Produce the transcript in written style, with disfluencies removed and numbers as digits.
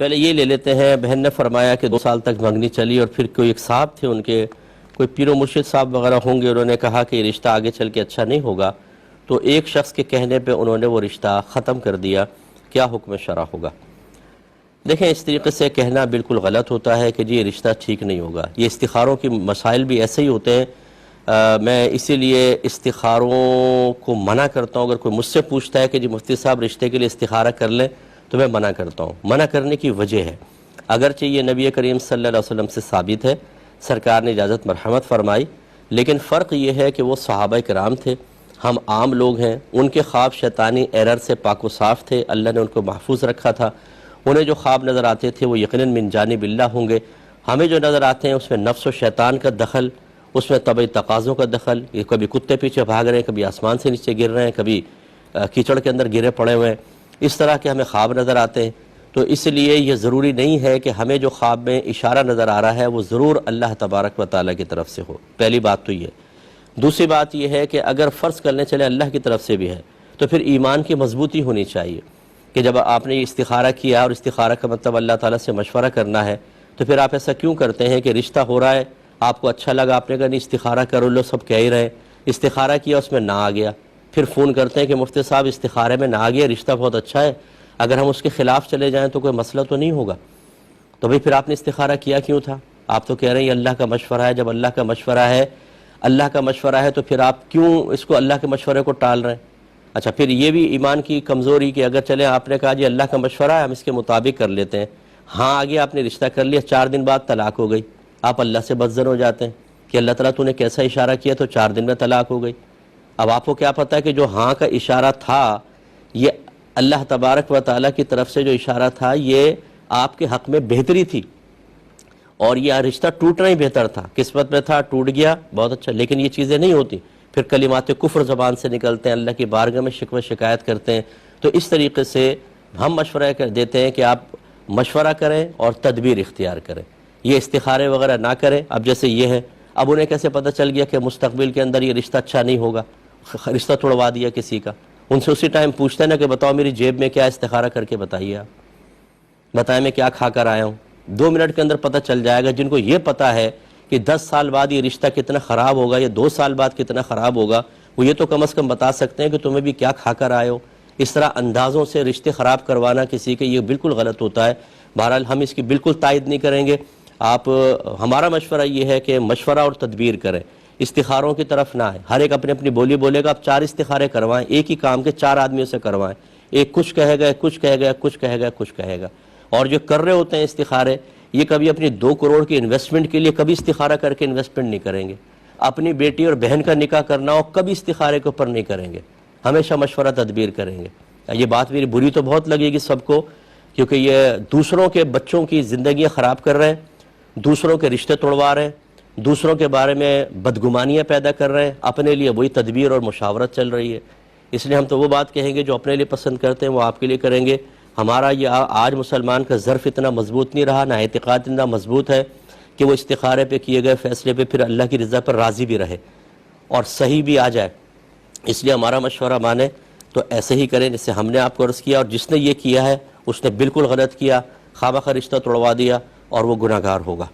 پہلے یہ لے لیتے ہیں، بہن نے فرمایا کہ 2 سال تک منگنی چلی اور پھر کوئی ایک صاحب تھے، ان کے کوئی پیر و مرشد صاحب وغیرہ ہوں گے، انہوں نے کہا کہ یہ رشتہ آگے چل کے اچھا نہیں ہوگا، تو ایک شخص کے کہنے پہ انہوں نے وہ رشتہ ختم کر دیا۔ کیا حکم شرع ہوگا؟ دیکھیں، اس طریقے سے کہنا بالکل غلط ہوتا ہے کہ جی یہ رشتہ ٹھیک نہیں ہوگا۔ یہ استخاروں کی مسائل بھی ایسے ہی ہوتے ہیں۔ میں اسی لیے استخاروں کو منع کرتا ہوں۔ اگر کوئی مجھ سے پوچھتا ہے کہ جی مفتی صاحب رشتے کے لیے استخارہ کر لیں، تو میں منع کرتا ہوں۔ منع کرنے کی وجہ ہے، اگرچہ یہ نبی کریم صلی اللہ علیہ وسلم سے ثابت ہے، سرکار نے اجازت مرحمت فرمائی، لیکن فرق یہ ہے کہ وہ صحابہ کرام تھے، ہم عام لوگ ہیں۔ ان کے خواب شیطانی ایرر سے پاک و صاف تھے، اللہ نے ان کو محفوظ رکھا تھا۔ انہیں جو خواب نظر آتے تھے وہ یقیناً من جانب اللہ ہوں گے۔ ہمیں جو نظر آتے ہیں اس میں نفس و شیطان کا دخل، اس میں طبعی تقاضوں کا دخل، یہ کبھی کتے پیچھے بھاگ رہے ہیں، کبھی آسمان سے نیچے گر رہے ہیں، کبھی کیچڑ کے اندر گرے پڑے ہوئے ہیں، اس طرح کے ہمیں خواب نظر آتے ہیں۔ تو اس لیے یہ ضروری نہیں ہے کہ ہمیں جو خواب میں اشارہ نظر آ رہا ہے وہ ضرور اللہ تبارک و تعالیٰ کی طرف سے ہو۔ پہلی بات تو یہ۔ دوسری بات یہ ہے کہ اگر فرض کرنے چلے اللہ کی طرف سے بھی ہے، تو پھر ایمان کی مضبوطی ہونی چاہیے کہ جب آپ نے یہ استخارہ کیا، اور استخارہ کا مطلب اللہ تعالیٰ سے مشورہ کرنا ہے، تو پھر آپ ایسا کیوں کرتے ہیں کہ رشتہ ہو رہا ہے، آپ کو اچھا لگا، آپ نے کہا نہیں استخارہ کرو، لو سب کہہ ہی رہے ہیں، استخارہ کیا اس میں نہ آ گیا، پھر فون کرتے ہیں کہ مفتی صاحب استخارے میں نہ آ گیا، رشتہ بہت اچھا ہے، اگر ہم اس کے خلاف چلے جائیں تو کوئی مسئلہ تو نہیں ہوگا۔ تو بھئی پھر آپ نے استخارہ کیا کیوں تھا؟ آپ تو کہہ رہے ہیں یہ اللہ کا مشورہ ہے۔ جب اللہ کا مشورہ ہے، اللہ کا مشورہ ہے، تو پھر آپ کیوں اس کو اللہ کے مشورے کو ٹال رہے ہیں؟ اچھا، پھر یہ بھی ایمان کی کمزوری کہ اگر چلیں آپ نے کہا جی اللہ کا مشورہ ہے، ہم اس کے مطابق کر لیتے ہیں، ہاں آگے آپ نے رشتہ کر لیا، 4 دن بعد طلاق ہو گئی، آپ اللہ سے بدظن ہو جاتے ہیں کہ اللہ تعالیٰ تو نے کیسا اشارہ کیا تو 4 دن میں طلاق ہو گئی۔ اب آپ کو کیا پتہ ہے کہ جو ہاں کا اشارہ تھا یہ اللہ تبارک و تعالیٰ کی طرف سے جو اشارہ تھا یہ آپ کے حق میں بہتری تھی، اور یہ رشتہ ٹوٹنا ہی بہتر تھا، قسمت میں تھا، ٹوٹ گیا، بہت اچھا۔ لیکن یہ چیزیں نہیں ہوتی، پھر کلمات کفر زبان سے نکلتے ہیں، اللہ کی بارگاہ میں شکوہ شکایت کرتے ہیں۔ تو اس طریقے سے ہم مشورہ دیتے ہیں کہ آپ مشورہ کریں اور تدبیر اختیار کریں، یہ استخارے وغیرہ نہ کریں۔ اب جیسے یہ ہے، اب انہیں کیسے پتہ چل گیا کہ مستقبل کے اندر یہ رشتہ اچھا نہیں ہوگا، رشتہ توڑوا دیا کسی کا، ان سے اسی ٹائم پوچھتے ہیں نا کہ بتاؤ میری جیب میں کیا استخارہ کر کے بتائیے، آپ بتائیں میں کیا کھا کر آیا ہوں۔ 2 منٹ کے اندر پتہ چل جائے گا۔ جن کو یہ پتہ ہے کہ 10 سال بعد یہ رشتہ کتنا خراب ہوگا یا 2 سال بعد کتنا خراب ہوگا، وہ یہ تو کم از کم بتا سکتے ہیں کہ تمہیں بھی کیا کھا کر آئے ہو۔ اس طرح اندازوں سے رشتے خراب کروانا کسی کے، یہ بالکل غلط ہوتا ہے۔ بہرحال ہم اس کی بالکل تائید نہیں کریں گے۔ ہمارا مشورہ یہ ہے کہ مشورہ اور تدبیر کریں، استخاروں کی طرف نہ آئے۔ ہر ایک اپنی اپنی بولی بولے گا، آپ 4 استخارے کروائیں، ایک ہی کام کے 4 آدمیوں سے کروائیں، ایک کچھ کہے گا، کچھ کہے گا، کچھ کہے گا، کچھ کہے گا۔ اور جو کر رہے ہوتے ہیں استخارے، یہ کبھی اپنی 2 کروڑ کی انویسٹمنٹ کے لیے کبھی استخارہ کر کے انویسٹمنٹ نہیں کریں گے۔ اپنی بیٹی اور بہن کا نکاح کرنا ہو کبھی استخارے کے اوپر نہیں کریں گے، ہمیشہ مشورہ تدبیر کریں گے۔ یہ بات میری بری تو بہت لگے گی سب کو، کیونکہ یہ دوسروں کے بچوں کی زندگیاں خراب کر رہے ہیں، دوسروں کے رشتے توڑوا رہے ہیں، دوسروں کے بارے میں بدگمانیاں پیدا کر رہے ہیں، اپنے لیے وہی تدبیر اور مشاورت چل رہی ہے۔ اس لیے ہم تو وہ بات کہیں گے جو اپنے لیے پسند کرتے ہیں وہ آپ کے لیے کریں گے۔ ہمارا یہ آج مسلمان کا ظرف اتنا مضبوط نہیں رہا، نہ اعتقاد اتنا مضبوط ہے کہ وہ استخارے پہ کیے گئے فیصلے پہ پھر اللہ کی رضا پر راضی بھی رہے اور صحیح بھی آ جائے۔ اس لیے ہمارا مشورہ مانیں تو ایسے ہی کریں جیسے ہم نے آپ کو عرض کیا، اور جس نے یہ کیا ہے اس نے بالکل غلط کیا، خواہ مخواہ رشتہ توڑوا دیا اور وہ گناہگار ہوگا۔